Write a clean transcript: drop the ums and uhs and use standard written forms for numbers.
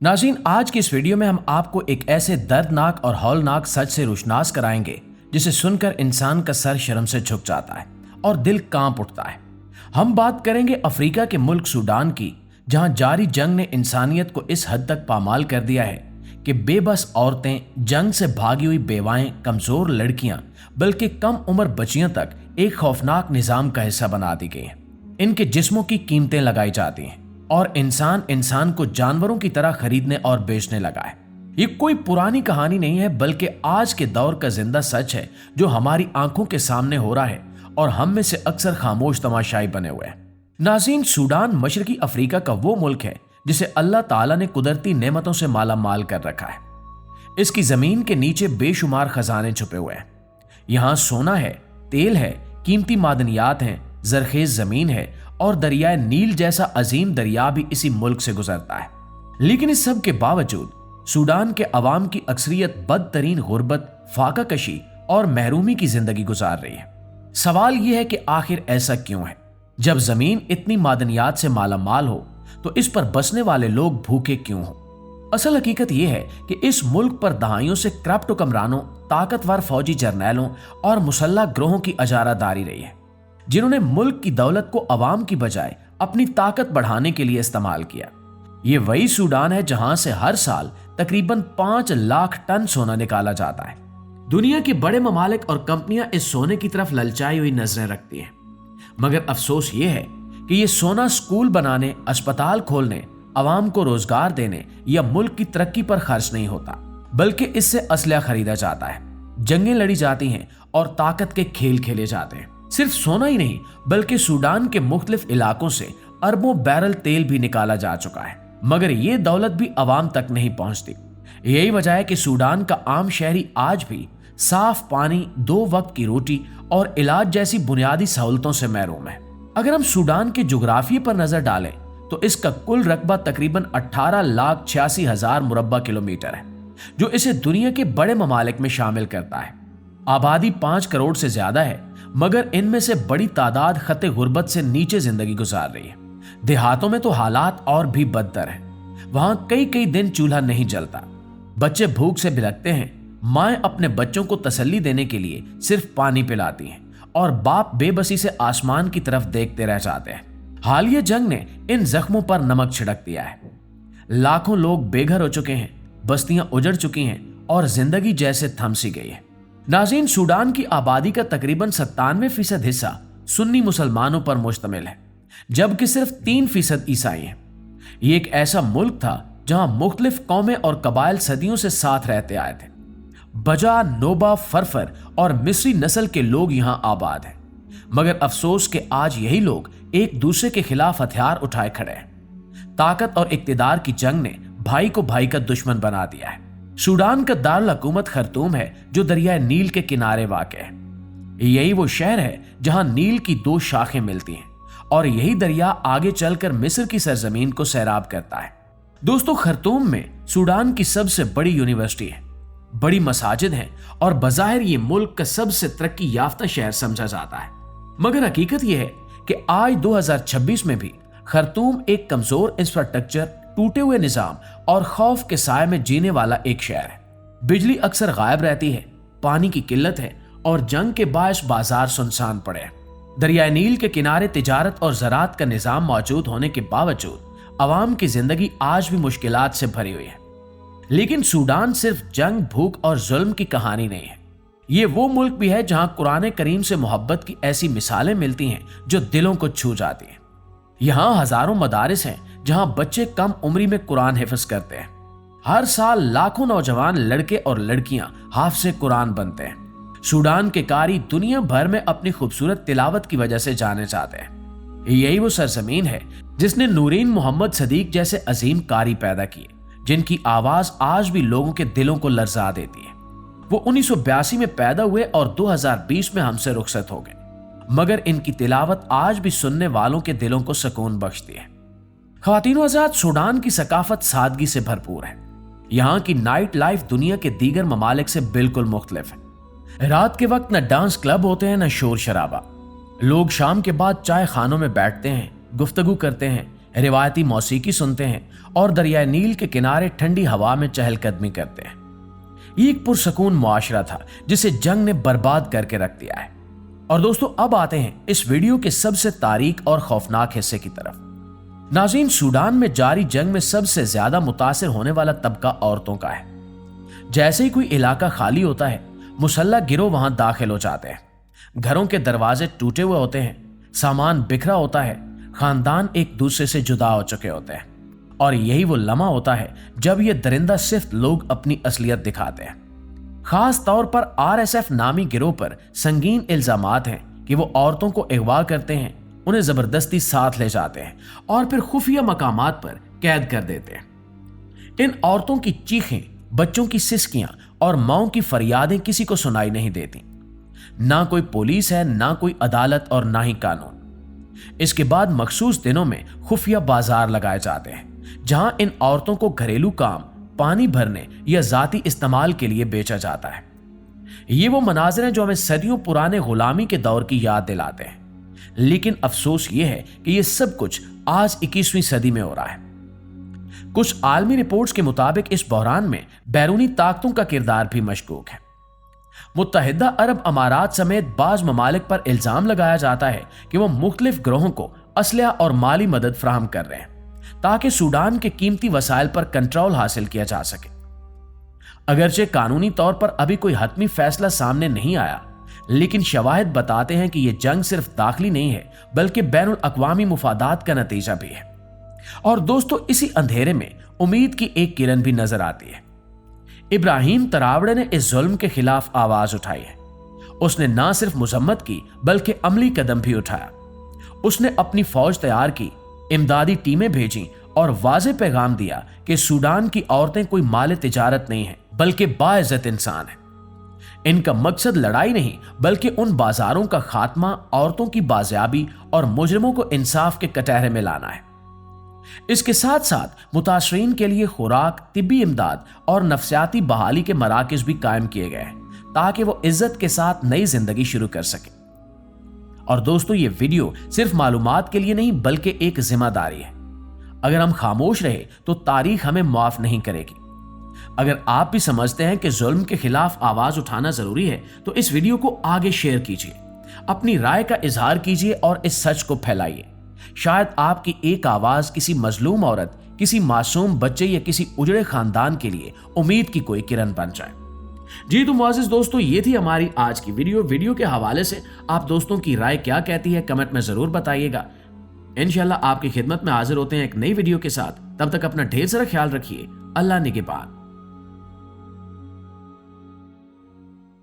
नाज़रीन, आज की इस वीडियो में हम आपको एक ऐसे दर्दनाक और हौलनाक सच से रोशनास कराएंगे जिसे सुनकर इंसान का सर शर्म से झुक जाता है और दिल कांप उठता है। हम बात करेंगे अफ्रीका के मुल्क सूडान की, जहां जारी जंग ने इंसानियत को इस हद तक पामाल कर दिया है कि बेबस औरतें, जंग से भागी हुई बेवाएं, कमजोर लड़कियां, बल्कि कम उम्र बच्चियां तक एक खौफनाक निजाम का हिस्सा बना दी गई हैं। इनके जिस्मों की कीमतें लगाई जाती हैं और इंसान को जानवरों की तरह खरीदने और बेचने लगा है। ये कोई पुरानी कहानी नहीं है, बल्कि आज के दौर का जिंदा सच है जो हमारी आंखों के सामने हो रहा है और हम में से अक्सर खामोश तमाशाई बने हुए हैं। नाज़रीन, सूडान मशरकी अफ्रीका का वो मुल्क है जिसे अल्लाह ताला ने कुदरती नेमतों से माला माल कर रखा है। इसकी जमीन के नीचे बेशुमार खजाने छुपे हुए हैं। यहाँ सोना है, तेल है, कीमती मादनियात हैं, जरखेज जमीन है और दरियाए नील जैसा अजीम दरिया भी इसी मुल्क से गुजरता है। लेकिन इस सब के बावजूद सूडान के अवाम की अक्सरियत बदतरीन गुर्बत, फाका कशी और महरूमी की जिंदगी गुजार रही है। सवाल यह है कि आखिर ऐसा क्यों है? जब जमीन इतनी मादनियात से मालामाल हो तो इस पर बसने वाले लोग भूखे क्यों हो? असल हकीकत यह है कि इस मुल्क पर दहाइयों से करप्ट हुक्मरानों, ताकतवर फौजी जर्नैलों और मुसल्लह ग्रोहों की अजारादारी रही है, जिन्होंने मुल्क की दौलत को अवाम की बजाय अपनी ताकत बढ़ाने के लिए इस्तेमाल किया। ये वही सूडान है जहां से हर साल तकरीबन 5 लाख टन सोना निकाला जाता है। दुनिया के बड़े ममालिक और कंपनियां इस सोने की तरफ ललचाई हुई नजरें रखती हैं, मगर अफसोस ये है कि ये सोना स्कूल बनाने, अस्पताल खोलने, अवाम को रोजगार देने या मुल्क की तरक्की पर खर्च नहीं होता, बल्कि इससे असलहा खरीदा जाता है, जंगें लड़ी जाती हैं और ताकत के खेल खेले जाते हैं। सिर्फ सोना ही नहीं, बल्कि सूडान के मुख्तलिफ इलाकों से अरबों बैरल तेल भी निकाला जा चुका है, मगर ये दौलत भी अवाम तक नहीं पहुंचती। यही वजह है कि सूडान का आम शहरी आज भी साफ पानी, 2 वक्त की रोटी और इलाज जैसी बुनियादी सहूलतों से महरूम है। अगर हम सूडान के जुग्राफिये पर नजर डालें तो इसका कुल रकबा तकरीबन 18,86,000 मुरब्बा किलोमीटर है, जो इसे दुनिया के बड़े ममालिक में शामिल करता है। आबादी 5 करोड़ से ज्यादा है, मगर इनमें से बड़ी तादाद खते गुर्बत से नीचे जिंदगी गुजार रही है। देहातों में तो हालात और भी बदतर हैं। वहां कई दिन चूल्हा नहीं जलता, बच्चे भूख से बिलखते हैं, माएं अपने बच्चों को तसल्ली देने के लिए सिर्फ पानी पिलाती हैं और बाप बेबसी से आसमान की तरफ देखते रह जाते हैं। हालिया जंग ने इन जख्मों पर नमक छिड़क दिया है। लाखों लोग बेघर हो चुके हैं, बस्तियां उजड़ चुकी हैं और जिंदगी जैसे थम सी गई है। नाज़रीन, सूडान की आबादी का तकरीबन 97% हिस्सा सुन्नी मुसलमानों पर मुश्तमिल है, जबकि सिर्फ 3% ईसाई हैं। ये एक ऐसा मुल्क था जहां मुख्तलिफ कौमें और कबाइल सदियों से साथ रहते आए थे। बजा, नोबा, फरफर और मिस्री नस्ल के लोग यहां आबाद हैं, मगर अफसोस कि आज यही लोग एक दूसरे के खिलाफ हथियार उठाए खड़े हैं। ताकत और इक्तिदार की जंग ने भाई को भाई का दुश्मन बना दिया है। सूडान का दारुल हुकूमत खर्तूम है, जो दरिया नील के किनारे वाक़ है। यही वो शहर है जहां नील की 2 शाखें मिलती हैं और यही दरिया आगे चलकर मिस्र की सरजमीन को सैराब करता है। दोस्तों, खर्तूम में सूडान की सबसे बड़ी यूनिवर्सिटी है, बड़ी मसाजिद हैं और बज़ाहिर ये मुल्क का सबसे तरक्की याफ्ता शहर समझा जाता है। मगर हकीकत यह है कि आज 2026 में भी खर्तूम एक कमजोर इंफ्रास्ट्रक्चर, टूटे हुए निजाम और खौफ के साए में जीने वाला एक शहर है। बिजली अक्सर गायब रहती है, पानी की किल्लत है और जंग के बायस बाजार सुनसान पड़े हैं। दरियाए नील के किनारे तिजारत और ज़राअत का निजाम मौजूद होने के बावजूद अवाम की जिंदगी आज भी मुश्किलात से भरी हुई है। लेकिन सूडान सिर्फ जंग, भूख और जुल्म की कहानी नहीं है। ये वो मुल्क भी है जहां कुरान करीम से मोहब्बत की ऐसी मिसालें मिलती हैं जो दिलों को छू जाती हैं। यहाँ हजारों मदारिस हैं जहां बच्चे कम उम्री में कुरान हिफ्ज करते हैं। हर साल लाखों नौजवान लड़के और लड़कियां हाफिज़े कुरान बनते हैं। सूडान के कारी दुनिया भर में अपनी खूबसूरत तिलावत की वजह से जाने जाते हैं। यही वो सरजमीन है जिसने नूरीन मोहम्मद सदीक जैसे अजीम कारी पैदा किए, जिनकी आवाज आज भी लोगों के दिलों को लर्जा देती है। वो 1982 में पैदा हुए और 2020 में हमसे रुखसत हो गए, मगर इनकी तिलावत आज भी सुनने वालों के दिलों को सुकून बख्शती है। ख्वातीनो आजाद, सूडान की सकाफत सादगी से भरपूर है। यहाँ की नाइट लाइफ दुनिया के दीगर ममालिक से बिल्कुल मुख्तलिफ है। रात के वक्त न डांस क्लब होते हैं, न शोर शराबा। लोग शाम के बाद चाय खानों में बैठते हैं, गुफ्तगू करते हैं, रिवायती मौसीकी सुनते हैं और दरियाए नील के किनारे ठंडी हवा में चहलकदमी करते हैं। ये एक पुरसकून मुआशरा था जिसे जंग ने बर्बाद करके रख दिया है। और दोस्तों, अब आते हैं इस वीडियो के सबसे तारीक और खौफनाक हिस्से की तरफ। नाज़रीन, सूडान में जारी जंग में सबसे ज्यादा मुतासिर होने वाला तबका औरतों का है। जैसे ही कोई इलाका खाली होता है, मुसल्लह गिरोह वहां दाखिल हो जाते हैं। घरों के दरवाजे टूटे हुए होते हैं, सामान बिखरा होता है, खानदान एक दूसरे से जुदा हो चुके होते हैं। और यही वो लम्हा होता है जब ये दरिंदा सिफ्त लोग अपनी असलियत दिखाते हैं। खास तौर पर RSF नामी गिरोह पर संगीन इल्जामात हैं कि वो औरतों को अगवा करते हैं, उन्हें जबरदस्ती साथ ले जाते हैं और फिर खुफिया मकामात पर कैद कर देते हैं। इन औरतों की चीखें, बच्चों की सिसकियां और माओं की फरियादें किसी को सुनाई नहीं देती। ना कोई पुलिस है, ना कोई अदालत और ना ही कानून। इसके बाद मखसूस दिनों में खुफिया बाजार लगाए जाते हैं जहां इन औरतों को घरेलू काम, पानी भरने या जाती इस्तेमाल के लिए बेचा जाता है। ये वो मनाज़िर हैं जो हमें सदियों पुराने गुलामी के दौर की याद दिलाते हैं। लेकिन अफसोस ये है कि ये सब कुछ आज 21वीं सदी में हो रहा है। कुछ आलमी रिपोर्ट्स के मुताबिक इस बहरान में बैरूनी ताकतों का किरदार भी मशकूक है। मुत्तहिदा अरब अमारात समेत बाज ममालिक पर इल्जाम लगाया जाता है कि वो मुख्तलिफ ग्रोहों को असलहा और माली मदद फराहम कर रहे हैं ताकि सूडान के कीमती वसाइल पर कंट्रोल हासिल किया जा सके। अगरचे कानूनी तौर पर अभी कोई हतमी फैसला सामने नहीं आया, लेकिन शवाहिद बताते हैं कि यह जंग सिर्फ दाखिली नहीं है बल्कि बैनुल अक़वामी मुफादात का नतीजा भी है। और दोस्तों, इसी अंधेरे में उम्मीद की एक किरण भी नजर आती है। इब्राहिम तरावड़े ने इस जुल्म के खिलाफ आवाज उठाई है। उसने ना सिर्फ मुजम्मत की बल्कि अमली कदम भी उठाया। उसने अपनी फौज तैयार की, इमदादी टीमें भेजी और वाज़ेह पैगाम दिया कि सूडान की औरतें कोई माल तिजारत नहीं है बल्कि बाइज्जत इंसान है। इनका मकसद लड़ाई नहीं बल्कि उन बाजारों का खात्मा, औरतों की बाजियाबी और मुजरिमों को इंसाफ के कटहरे में लाना है। इसके साथ साथ मुतासरीन के लिए खुराक, तिब्बी इमदाद और नफ्सियाती बहाली के मराकज़ भी कायम किए गए हैं ताकि वो इज्जत के साथ नई जिंदगी शुरू कर सके। और दोस्तों, ये वीडियो सिर्फ मालूमात के लिए नहीं बल्कि एक जिम्मेदारी है। अगर हम खामोश रहे तो तारीख हमें माफ नहीं करेगी। अगर आप भी समझते हैं कि जुल्म के खिलाफ आवाज उठाना जरूरी है तो इस वीडियो को आगे शेयर कीजिए, अपनी राय का इजहार कीजिए और इस सच को फैलाइए। शायद आपकी एक आवाज किसी मजलूम औरत, किसी मासूम बच्चे या किसी उजड़े खानदान के लिए उम्मीद की कोई किरण बन जाए। जी तो मुआज़िज़ दोस्तों, ये थी हमारी आज की वीडियो के हवाले से आप दोस्तों की राय क्या कहती है कमेंट में जरूर बताइएगा। इंशाल्लाह आपकी खिदमत में हाजिर होते हैं एक नई वीडियो के साथ। तब तक अपना ढेर सारा ख्याल रखिए। अल्लाह निगहबान।